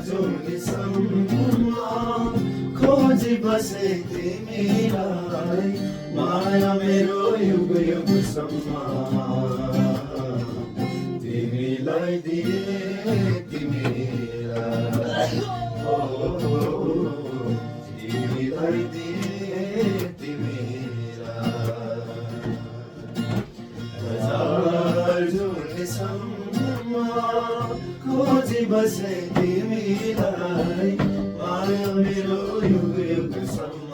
जुनिसम्म खोजी बसे तिमीलाई माया मेरो युग युगसम्म तिमीलाई दिए तिमीलाई तिमीलाई दिए तिमीलाई हजार जुनिसम्म खोजी बसे तिमीलाई माया मेरो युग युगसम्म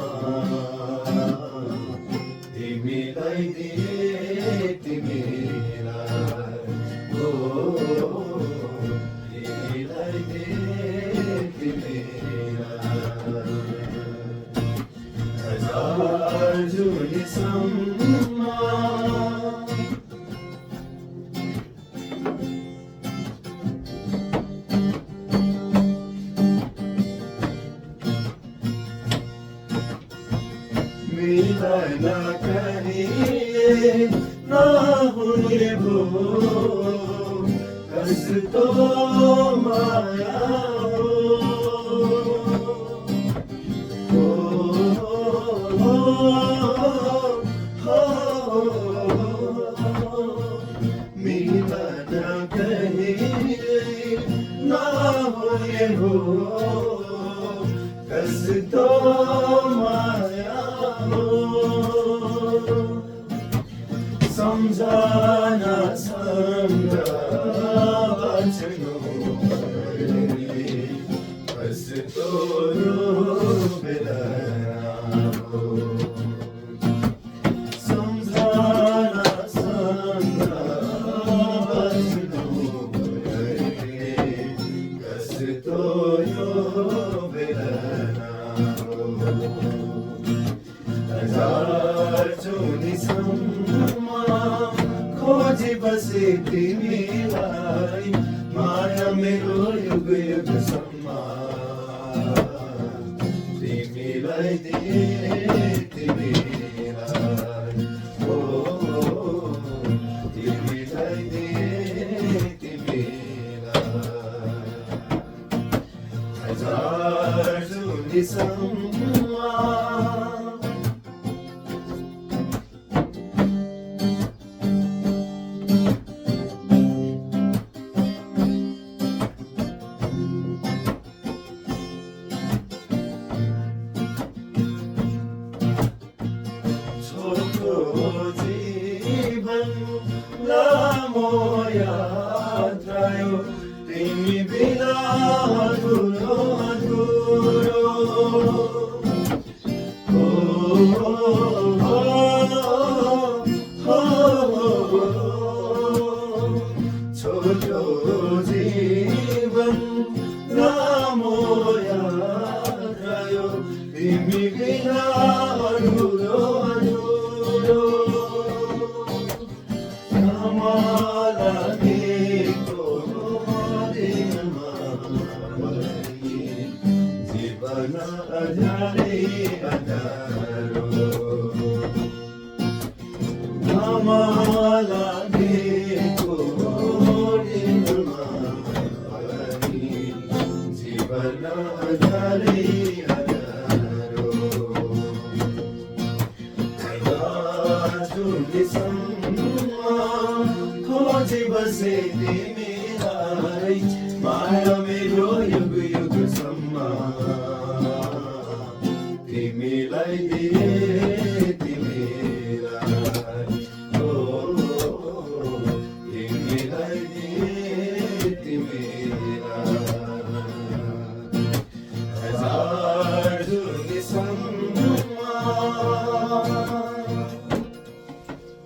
तिमीलाई दिए तिमीलाई तिमीलाई दिए तिमीलाई हजार जुनिसम्म मिलन करिए नहुने भो कस्तो माया मिलन करिए नहुने भो कस्तो माया सम्झना सँग बाँच्नु कस्तो बेदना हो सम्झना सँग बाँच्नु कस्तो बेदना हो हजार जुनिसम्म खोजी बसे तिमीलाई माया मेरो युग युगसम्म तिमीलाई दिए तिमीलाई तिमीलाई दिए तिमीलाई हजार जुनिसम्म जीवन लामो यात्रा यो तिमी बिना अधुरो अधुरो छोटो जीवन लामो यात्रा यो तिमी बिना अधुरो अधुरो जीवन अझै अँध्यारो लागेको दिनमा जीवन अझै अँध्यारो जुनिसम्म खोजी बसे तिमीलाई माया मेरो युग युगसम्म तिमीलाई दिए